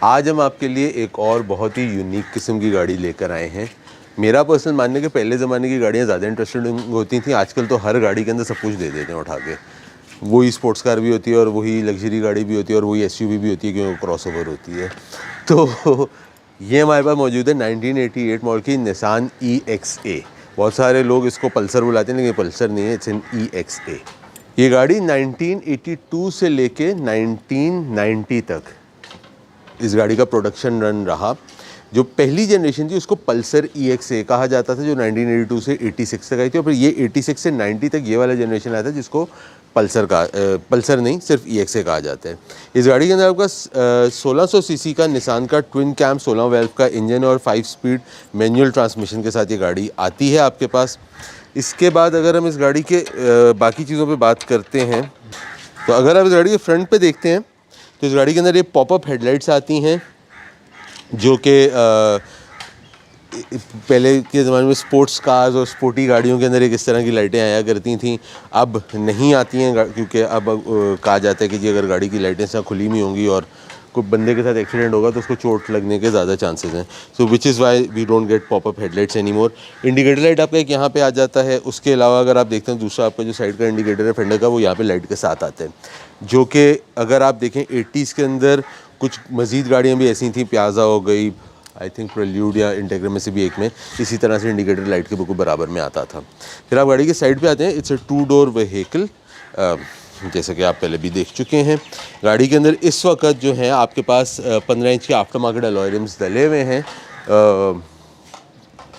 आज हम आपके लिए एक और बहुत ही यूनिक किस्म की गाड़ी लेकर आए हैं। मेरा पर्सनल मानने के पहले ज़माने की गाड़ियाँ ज़्यादा इंटरेस्टिंग होती थी। आजकल तो हर गाड़ी के अंदर सब कुछ दे देते हैं उठा के। वही स्पोर्ट्स कार भी होती है और वही लग्जरी गाड़ी भी होती है और वही एसयूवी भी होती है क्योंकि क्रॉसओवर होती है। तो ये हमारे पास मौजूद है 1988 मॉडल की निसान EXA। बहुत सारे लोग इसको पल्सर बुलाते हैं, लेकिन पल्सर नहीं है, इट्स एन EXA। ये गाड़ी 1982 से लेके 1990 तक इस गाड़ी का प्रोडक्शन रन रहा। जो पहली जनरेशन थी उसको पल्सर EXA कहा जाता था, जो 1982 से 86 तक आई थी। और फिर ये 86 से 90 तक ये वाला जनरेशन आया था जिसको पल्सर नहीं सिर्फ EXA कहा जाता है। इस गाड़ी के अंदर आपका 1600 सीसी का निसान का ट्विन कैम 16 वेल्व का इंजन और 5 स्पीड मैनुअल ट्रांसमिशन के साथ ये गाड़ी आती है आपके पास। इसके बाद अगर हम इस गाड़ी के बाकी चीज़ों पे बात करते हैं, तो अगर आप इस गाड़ी के फ्रंट पे देखते हैं तो इस गाड़ी के अंदर ये पॉपअप हेडलाइट्स आती हैं, जो कि पहले के ज़माने में स्पोर्ट्स कार्स और स्पोर्टी गाड़ियों के अंदर एक इस तरह की लाइटें आया करती थी। अब नहीं आती हैं क्योंकि अब कहा जाता है कि जी अगर गाड़ी की लाइटें से खुली हुई होंगी और कोई बंदे के साथ एक्सीडेंट होगा तो उसको चोट लगने के ज़्यादा चांसेस हैं। So which is why we don't get pop up headlights any more. Indicator light आपका एक यहाँ पे आ जाता है। उसके अलावा अगर आप देखते हैं दूसरा आपका जो साइड का इंडिकेटर है फेंडर का, वो यहाँ पे लाइट के साथ आता है, जो कि अगर आप देखें 80s के अंदर कुछ मज़ीद गाड़ियाँ भी ऐसी थी, प्याजा हो गई, आई थिंक प्रेल्यूड या इंटेग्रा में से भी एक में इसी तरह से इंडिकेटर लाइट के बिल्कुल बराबर में आता था। फिर आप गाड़ी के साइड पे आते हैं, इट्स अ 2 डोर व्हीकल, जैसे कि आप पहले भी देख चुके हैं। गाड़ी के अंदर इस वक्त जो है आपके पास 15 इंच के आफ्टर मार्केट अलॉय रिम्स डले हुए हैं।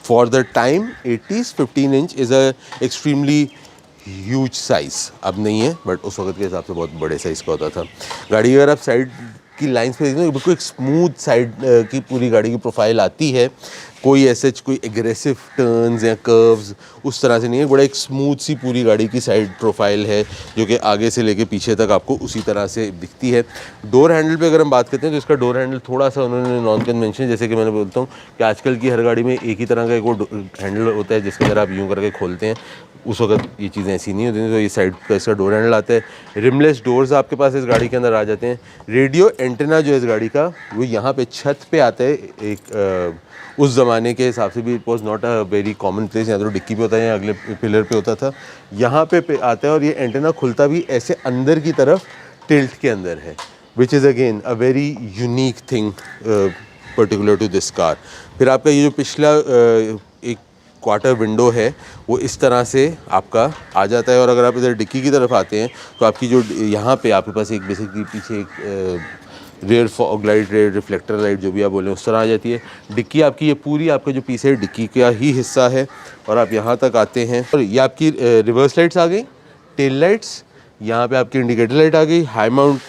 For the time 80s 15 inch is a extremely huge size. अब नहीं है, बट उस वक्त के हिसाब से बहुत बड़े साइज़ का होता था। गाड़ी अगर आप साइड की लाइंस पे देखते हैं बिल्कुल एक स्मूथ साइड की पूरी गाड़ी की प्रोफाइल आती है। कोई ऐसे कोई एग्रेसिव टर्न्स या कर्व्स उस तरह से नहीं है, बड़ा एक स्मूथ सी पूरी गाड़ी की साइड प्रोफाइल है जो कि आगे से लेके पीछे तक आपको उसी तरह से दिखती है। डोर हैंडल पे अगर हम बात करते हैं तो इसका डोर हैंडल थोड़ा सा उन्होंने नॉन कन्वेंशनल, जैसे कि मैंने बोलता हूँ कि आजकल की हर गाड़ी में एक ही तरह का एक वो हैंडल होता है जिसके अंदर आप यूँ करके खोलते हैं। उस वक्त ये चीज़ें ऐसी नहीं होती थी, तो ये साइड का इसका डोर हैंडल आता है। रिमलेस डोर्स आपके पास इस गाड़ी के अंदर आ जाते हैं। रेडियो एंटेना जो है इस गाड़ी का वो यहाँ पे छत पे आता है। एक उस ज़माने के हिसाब से भी it was not a very common place, या तो डिक्की पे होता है या अगले पिलर पे होता था, यहाँ पे आता है। और ये एंटेना खुलता भी ऐसे अंदर की तरफ टिल्ट के अंदर है, which is again a very unique thing particular to this car. फिर आपका ये जो पिछला एक क्वार्टर विंडो है वो इस तरह से आपका आ जाता है। और अगर आप इधर डिक्की की तरफ आते हैं तो आपकी जो यहाँ पे आपके पास एक बेसिकली पीछे एक rear fog light, rear reflector light, जो भी आप बोलें, उस तरह आ जाती है। डिक्की आपकी ये पूरी आपका जो पीछे है डिक्की का ही हिस्सा है। और आप यहाँ तक आते हैं और ये आपकी रिवर्स लाइट्स आ गई, टेल लाइट्स, यहाँ पे आपकी इंडिकेटर लाइट आ गई, हाई माउंट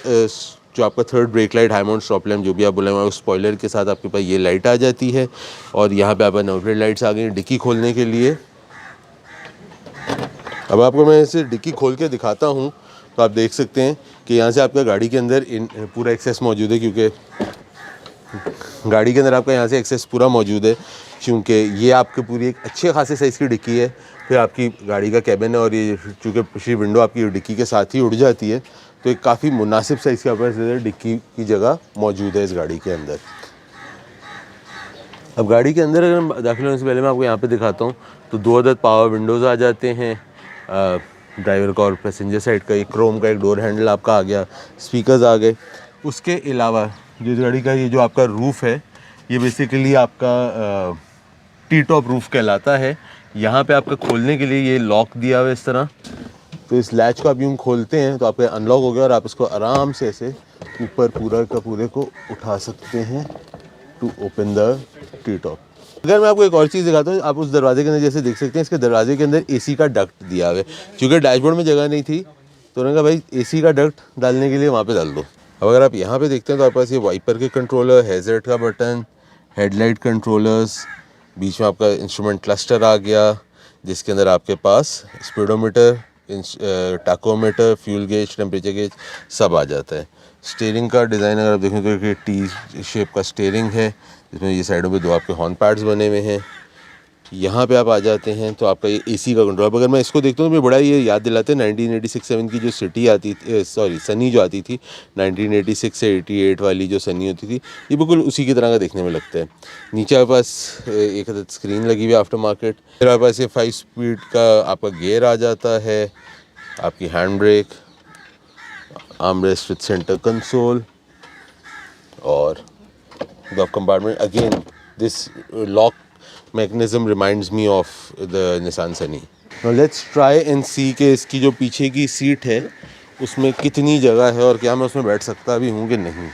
जो आपका third brake light, high mount stop lamp, जो भी आप बोले, उस स्पॉइलर के साथ आपके पास ये लाइट आ जाती है। और यहाँ पे आपका नंबर प्लेट लाइट्स आ गई डिक्की खोलने के लिए। अब आपको मैं इसे डिक्की खोल के दिखाता हूँ तो आप देख सकते हैं कि यहाँ से आपका गाड़ी के अंदर पूरा एक्सेस मौजूद है, क्योंकि गाड़ी के अंदर आपका यहाँ से एक्सेस पूरा मौजूद है, क्योंकि ये आपकी पूरी एक अच्छे खासे साइज़ की डिक्की है। फिर आपकी गाड़ी का कैबिन है और ये चूँकि पिछली विंडो आपकी डिक्की के साथ ही उड़ जाती है, तो एक काफ़ी मुनासिब साइज़ के पास डिक्की की जगह मौजूद है इस गाड़ी के अंदर। अब गाड़ी के अंदर अगर हम दाखिल होने से पहले मैं आपको यहाँ पे दिखाता हूँ, तो 2 अदद पावर विंडोज़ आ जाते हैं। ड्राइवर का और पैसेंजर साइड का एक क्रोम का एक डोर हैंडल आपका आ गया, स्पीकर्स आ गए। उसके अलावा जो गाड़ी का ये जो आपका रूफ़ है, ये बेसिकली आपका टी टॉप रूफ़ कहलाता है। यहाँ पे आपका खोलने के लिए ये लॉक दिया हुआ है इस तरह, तो इस लैच को आप यूँ खोलते हैं तो आपका अनलॉक हो गया और आप इसको आराम से ऐसे ऊपर पूरा का पूरे को उठा सकते हैं to open the T top. अगर मैं आपको एक और चीज़ दिखाता हूँ, आप उस दरवाजे के अंदर जैसे देख सकते हैं, इसके दरवाजे के अंदर एसी का डक्ट दिया हुआ है। क्योंकि डैशबोर्ड में जगह नहीं थी तो उन्होंने कहा भाई एसी का डक्ट डालने के लिए वहाँ पे डाल दो। अब अगर आप यहाँ पे देखते हैं तो आपके पास ये वाइपर के कंट्रोलर, हैज़र्ड का बटन, हेडलाइट कंट्रोलर्स, बीच में आपका इंस्ट्रूमेंट क्लस्टर आ गया जिसके अंदर आपके पास speedometer, tachometer, fuel gauge, temperature gauge सब आ जाता है। स्टीयरिंग का डिज़ाइन अगर आप देखें तो एक टी शेप का स्टीयरिंग है जिसमें ये साइडों पे 2 आपके हॉर्न पैड्स बने हुए हैं। यहाँ पे आप आ जाते हैं तो आपका ये एसी का कंट्रोल। अगर मैं इसको देखता हूँ तो मुझे बड़ा ये याद दिलाते हैं 1986-7 की जो सिटी आती थी, सनी जो आती थी 1986 से 88 वाली जो सनी होती थी, ये बिल्कुल उसी की तरह का देखने में लगता है। नीचे आपके पास एक स्क्रीन लगी हुई है आफ्टर मार्केट। फिर आपके पास ये 5 स्पीड का आपका गियर आ जाता है, आपकी hand brake, armrest with centre console और glove compartment. Again, this lock mechanism reminds me of the Nissan Sunny. Now let's try and see कि इसकी जो पीछे की सीट है उसमें कितनी जगह है और क्या मैं उसमें बैठ सकता भी हूँ कि नहीं।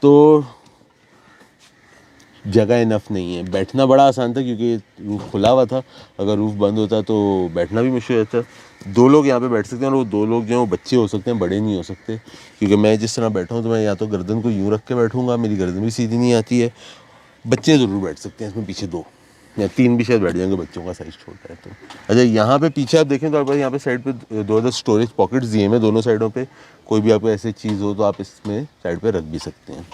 तो जगह इनफ नहीं है। बैठना बड़ा आसान था क्योंकि रूफ़ खुला हुआ था, अगर रूफ़ बंद होता तो बैठना भी मुश्किल होता। 2 लोग यहाँ पे बैठ सकते हैं और वो 2 लोग जो हैं वो बच्चे हो सकते हैं, बड़े नहीं हो सकते। क्योंकि मैं जिस तरह बैठा हूँ तो मैं या तो गर्दन को यूँ रख के बैठूँगा, मेरी गर्दन भी सीधी नहीं आती है। बच्चे ज़रूर बैठ सकते हैं इसमें, पीछे 2 या 3 भी शायद बैठ जाएंगे, बच्चों का साइज़ छोटा है तो। अच्छा, यहाँ पे पीछे आप देखें तो आपके यहाँ पे साइड पे 2 अदर स्टोरेज पॉकेट्स दिए हैं दोनों साइडों पे। कोई भी आपको ऐसी चीज़ हो तो आप इसमें साइड पे रख भी सकते हैं।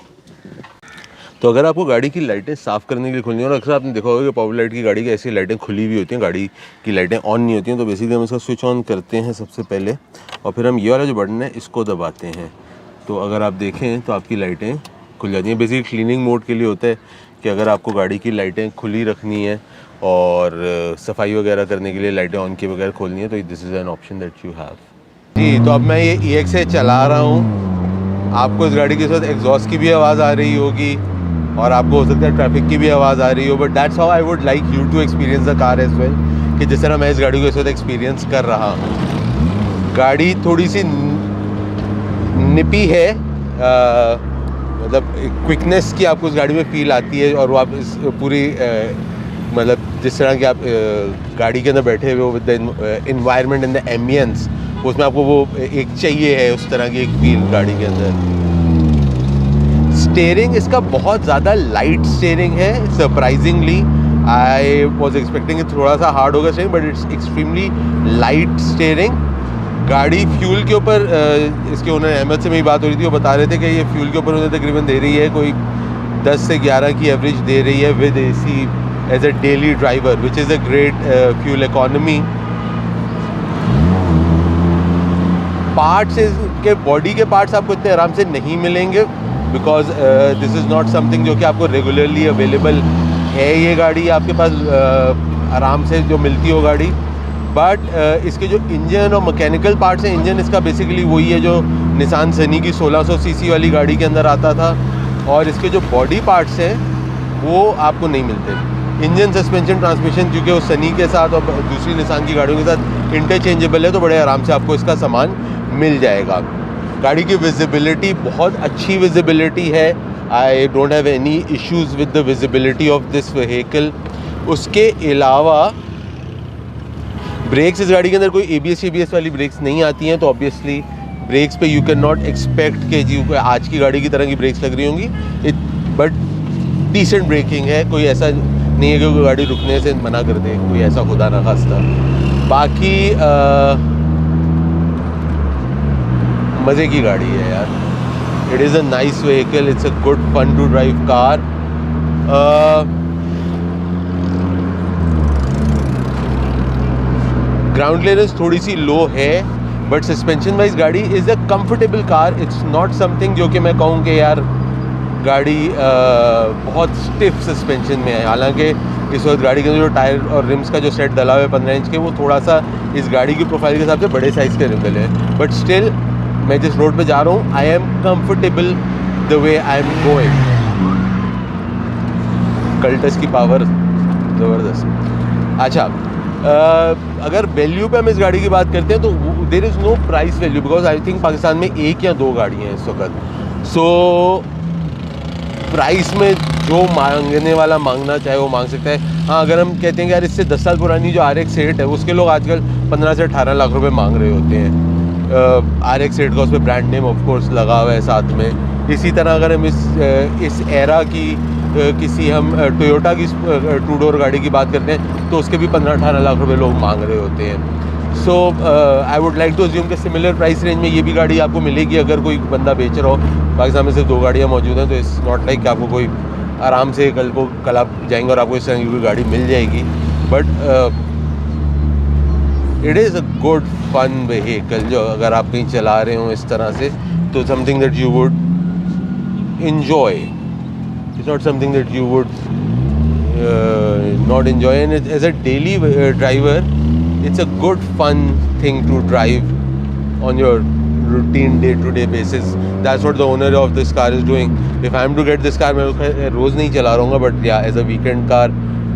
तो अगर आपको गाड़ी की लाइटें साफ़ करने के लिए खोलनी है, और अक्सर आपने देखा होगा कि पावर लाइट की गाड़ी की ऐसी लाइटें खुली हुई होती हैं, गाड़ी की लाइटें ऑन नहीं होती हैं, तो बेसिकली हम इसका स्विच ऑन करते हैं सबसे पहले और फिर हम ये वाला जो बटन है इसको दबाते हैं। तो अगर आप देखें तो आपकी लाइटें खुल जाती हैं। बेसिकली क्लीनिंग मोड के लिए होता है कि अगर आपको गाड़ी की लाइटें खुली रखनी है और सफाई वगैरह करने के लिए लाइटें ऑन किए बगैर खोलनी है तो this is an option that you have. जी, तो अब मैं ये EXA चला रहा हूँ। आपको इस गाड़ी के साथ एग्जॉस्ट की भी आवाज़ आ रही होगी और आपको हो सकता है ट्रैफिक की भी आवाज़ आ रही हो, but that's how I would like you to experience the car as well, कि जिस तरह मैं इस गाड़ी को इस वक्त एक्सपीरियंस कर रहा हूँ। गाड़ी थोड़ी सी निपी है, मतलब क्विकनेस की आपको इस गाड़ी में फील आती है और वो आप इस पूरी मतलब जिस तरह की आप गाड़ी के अंदर बैठे हुए हो with the environment and the ambience, उसमें आपको वो एक चाहिए है उस तरह की एक फील गाड़ी के अंदर। स्टीयरिंग इसका बहुत ज़्यादा लाइट स्टीयरिंग है, सरप्राइजिंगली। आई वॉज एक्सपेक्टिंग थोड़ा सा हार्ड होगा steering, but it's extremely light steering. गाड़ी फ्यूल के ऊपर इसके ओनर अहमद से मेरी बात हो रही थी, वो बता रहे थे कि ये फ्यूल के ऊपर उन्हें तकरीबन दे रही है कोई 10 से 11 की एवरेज दे रही है with AC as a daily driver, which is a great fuel economy. Parts के बॉडी के पार्ट्स आपको इतने आराम से नहीं मिलेंगे because this is not something जो कि आपको रेगुलरली अवेलेबल है। ये गाड़ी आपके पास आराम से जो मिलती हो गाड़ी, बट इसके जो इंजन और मैकेनिकल पार्ट्स हैं, इंजन इसका बेसिकली वही है जो निसान सनी की 1600 सीसी वाली गाड़ी के अंदर आता था, और इसके जो बॉडी पार्ट्स हैं वो आपको नहीं मिलते। इंजन, सस्पेंशन, ट्रांसमिशन क्योंकि वो सनी के साथ और दूसरी निसान की गाड़ियों के साथ इंटरचेंजेबल है, तो बड़े आराम से आपको इसका सामान मिल जाएगा। गाड़ी की विजिबिलिटी बहुत अच्छी विजिबिलिटी है। I don't have any issues with the visibility of this vehicle. उसके अलावा ब्रेक्स, इस गाड़ी के अंदर कोई ABS वाली ब्रेक्स नहीं आती हैं, तो ऑब्वियसली ब्रेक्स पे यू कैन नॉट एक्सपेक्ट कि जी आज की गाड़ी की तरह की ब्रेक्स लग रही होंगी, बट डिसेंट ब्रेकिंग है। कोई ऐसा नहीं है कि कोई गाड़ी रुकने से मना कर दे, कोई ऐसा खुदा ना खास्ता। बाकी मज़े की गाड़ी है यार। It is a nice vehicle, it's a good fun to drive car. Ground clearance थोड़ी सी लो है, बट सस्पेंशन वाइज गाड़ी is a comfortable car. It's not something जो कि मैं कहूँ कि यार गाड़ी बहुत स्टिफ सस्पेंशन में है. हालांकि इस वक्त गाड़ी के अंदर जो टायर और रिम्स का जो सेट डला हुआ है 15 इंच के, वो थोड़ा सा इस गाड़ी की प्रोफाइल के हिसाब से बड़े साइज़ के रिम डले हैं. बट स्टिल मैं जिस रोड पे जा रहा हूँ, I am comfortable the way I am going. Cultus की पावर ज़बरदस्त. अच्छा, अगर वैल्यू पे हम इस गाड़ी की बात करते हैं तो there is no price value, because I think Pakistan में एक या दो गाड़ियाँ हैं इस वक्त. सो प्राइस में जो मांगने वाला मांगना चाहे वो मांग सकता है. हाँ, अगर हम कहते हैं कि यार इससे 10 साल पुरानी जो RX-8 है, उसके लोग आजकल 15 से 18 लाख रुपए मांग रहे होते हैं. RX-8 का उस पर ब्रांड नेम ऑफ कोर्स लगा हुआ है साथ में. इसी तरह अगर हम इस एरा की किसी हम टोयोटा की 2 डोर गाड़ी की बात करते हैं तो उसके भी 15-18 लाख रुपए लोग मांग रहे होते हैं. So I would like to assume कि सिमिलर प्राइस रेंज में ये भी गाड़ी आपको मिलेगी. अगर कोई बंदा बेच रहा हो, पाकिस्तान में सिर्फ 2 गाड़ियाँ मौजूद हैं, तो इट्स नॉट लाइक कि आपको कोई आराम से कल आप जाएंगे और आपको इस तरह की कोई गाड़ी मिल जाएगी. But it is a good fun vehicle. जो अगर आप कहीं चला रहे हो इस तरह से, तो something that you would enjoy. It's not something that you would not enjoy, and as a daily driver, it's a good fun thing to drive on your routine day-to-day basis. That's what the owner of this car is doing. If I'm to get this car, मैं रोज़ नहीं चला रहूँगा, but yeah, as a weekend car,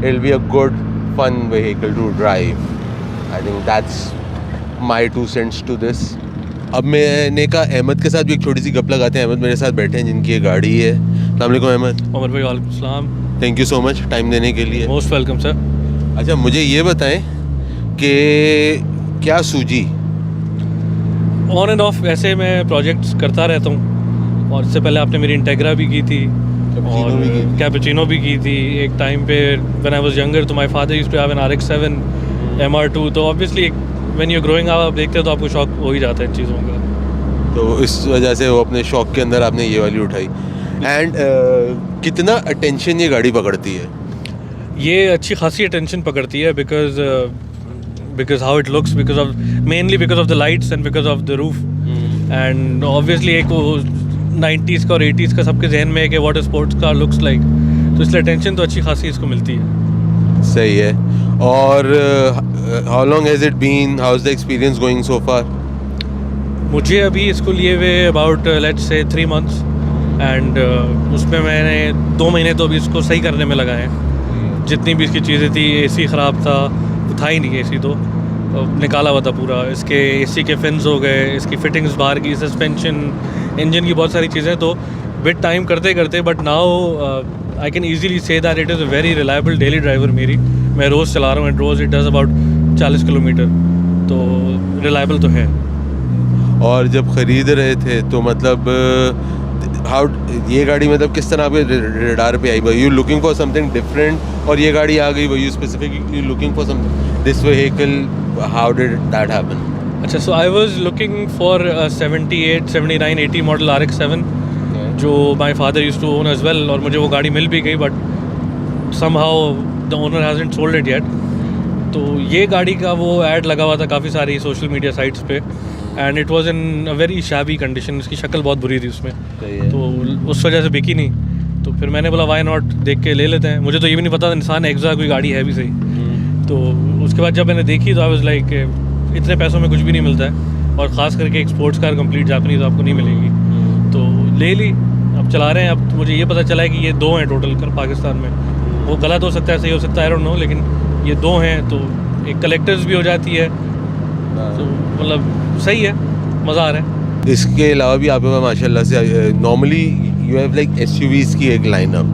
it'll be a good fun vehicle to drive. I think that's my 2 cents to this. अब मैंने कहा अहमद के साथ भी एक छोटी सी गप लगाते हैं. अहमद मेरे साथ बैठे हैं जिनकी ये गाड़ी है. अस्सलाम वालेकुम अहमद. उमर भाई वालेकुम सलाम. Thank you so much time देने के लिए. Most welcome sir. अच्छा, मुझे ये बताएं कि क्या सूझी? ऑन एंड ऑफ ऐसे मैं प्रोजेक्ट्स करता रहता हूँ, और इससे पहले आपने मेरी इंटेग्रा भी की थी और कैपुचिनो भी की थी एक टाइम पे व्हेन आई वाज यंगर. तो my father used to have an RX-7 MR2. तो obviously when you growing up आप देखते हो तो आपको शौक हो ही जाता है इन चीज़ों का. तो इस वजह से वो अपने शौक के अंदर आपने ये वाली उठाई. एंड कितना अटेंशन ये गाड़ी पकड़ती है? ये अच्छी खासी अटेंशन पकड़ती है because how it looks, mainly because of the lights and because of the roof. And obviously एक वो 90s का और 80s का सबके जहन में है कि what sports car looks like. तो इसलिए अटेंशन तो अच्छी खासी इसको मिलती है. सही है. और how long has it been, how is the experience going so far? मुझे अभी इसको लिए हुए about let's say 3 months, and उसमें मैंने 2 महीने तो अभी इसको सही करने में लगाए हैं. जितनी भी इसकी चीज़ें थी, AC ख़राब था, था ही नहीं AC, तो निकाला हुआ था पूरा. इसके AC के फिन्स हो गए, इसकी फिटिंग्स बाहर की, सस्पेंशन, इंजन की बहुत सारी चीज़ें. तो विद टाइम करते करते, but now I can easily say that it is a very reliable daily driver मेरी. मैं रोज़ चला रहा हूँ एंड रोज़ इट डज़ अबाउट 40 किलोमीटर. तो रिलायबल तो है. और जब ख़रीद रहे थे तो मतलब हाउ ये गाड़ी मतलब किस तरह आपके रडार पे आई? Were you looking for something different और ये गाड़ी आ गई? Were you specifically looking for some this vehicle? How did that happen? अच्छा, so I was looking for 78, 79, 80 model RX-7 जो my father used to own as well. और मुझे वो गाड़ी मिल भी गई, but somehow the owner hasn't sold it yet. तो ये गाड़ी का वो ऐड लगा हुआ था काफ़ी सारी सोशल मीडिया साइट्स पे, and it was in a very shabby condition. उसकी शक्ल बहुत बुरी थी उसमें, तो उस वजह से बिकी नहीं. तो फिर मैंने बोला वाई नॉट, देख के ले लेते हैं. मुझे तो ये भी नहीं पता निसान एग्जा कोई गाड़ी है भी सही. तो उसके बाद जब मैंने देखी तो आई वाज लाइक इतने पैसों में कुछ भी नहीं मिलता है, और ख़ास करके एक स्पोर्ट्स कार कंप्लीट जापानीज आपको नहीं मिलेगी. तो ले ली, अब चला रहे हैं. अब मुझे ये पता चला है कि ये 2 हैं टोटल कर पाकिस्तान में. वो गलत हो सकता है, सही हो सकता है, आई डोंट नो, लेकिन ये 2 हैं. तो एक कलेक्टर्स भी हो जाती है, तो मतलब सही है, मज़ा आ रहा है. इसके अलावा भी आपके पास माशाल्लाह से normally you have like SUVs की एक लाइनअप,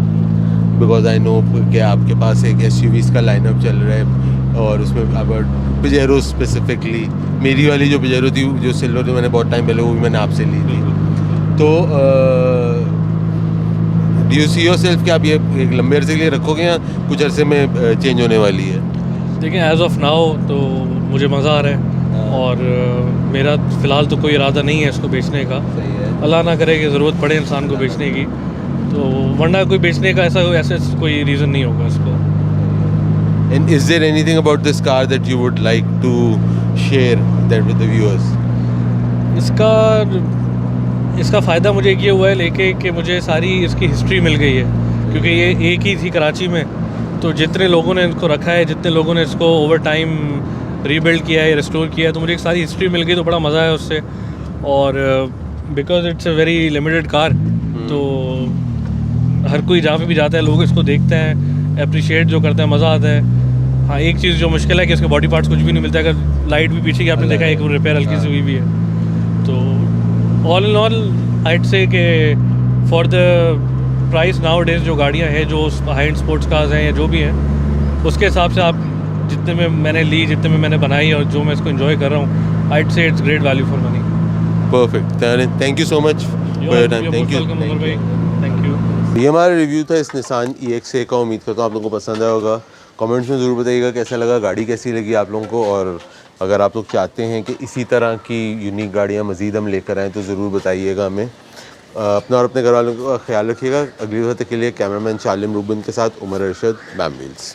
बिकॉज आई नो कि आपके पास एक SUVs का लाइनअप चल रहा है, और उसमें अब पिजेरो स्पेसिफिकली, मेरी वाली जो पिजेरो थी जो सिल्वर थी, मैंने बहुत टाइम पहले वो भी मैंने आपसे ली थी. तो डू यू सी योरसेल्फ कि आप ये एक लंबे अरसे के लिए रखोगे या कुछ अरसे में चेंज होने वाली है? देखिए, एज ऑफ नाउ तो मुझे मज़ा आ रहा है, और मेरा फ़िलहाल तो कोई इरादा नहीं है इसको बेचने का. अल्लाह ना करे कि ज़रूरत पड़े इंसान को बेचने की, तो वरना कोई बेचने का ऐसा कोई रीज़न नहीं होगा इसको. And is there anything about this car that you would like to share that with the viewers? इसका फ़ायदा मुझे ये हुआ है लेके कि मुझे सारी इसकी हिस्ट्री मिल गई है, क्योंकि ये एक ही थी कराची में, तो जितने लोगों ने इसको रखा है, जितने लोगों ने इसको ओवर टाइम रीबिल्ड किया है, रिस्टोर किया है, तो मुझे एक सारी हिस्ट्री मिल गई, तो बड़ा मज़ा है उससे। और because it's a very limited car, तो हर कोई जहाँ पे भी जाता है लोग इसको देखते हैं, अप्रिशिएट जो करते हैं, मज़ा आता है। हाँ, एक चीज़ जो मुश्किल है कि इसके बॉडी पार्ट्स कुछ भी नहीं मिलता है। अगर लाइट भी पीछे की आपने देखा है, एक रिपेयर हल्की सी हुई भी है। तो ऑल इन ऑल आइड से कि for the price now days जो गाड़ियाँ हैं, जो हाई एंड स्पोर्ट्स कार्स हैं या जो भी हैं, उसके हिसाब से आप जितने में मैंने ली, जितने में मैंने बनाई और जो मैं इसको एंजॉय कर रहा हूँ, आइड से it's great value for money. Perfect, thank you so much for your time. Thank you. Thank you. ये हमारा रिव्यू था इस निसान EX का। उम्मीद करता हूँ आप लोगों को पसंद आया होगा। कमेंट्स में ज़रूर बताइएगा कैसा लगा, गाड़ी कैसी लगी आप लोगों को, और अगर आप लोग चाहते हैं कि इसी तरह की यूनिक गाड़ियाँ मज़ीद हम लेकर आएँ तो ज़रूर बताइएगा हमें। अपना और अपने घर वालों का ख्याल रखिएगा। अगली वक्त के लिए कैमरामैन शालिम रूबिन के साथ उमर अरशद, बैम व्हील्स।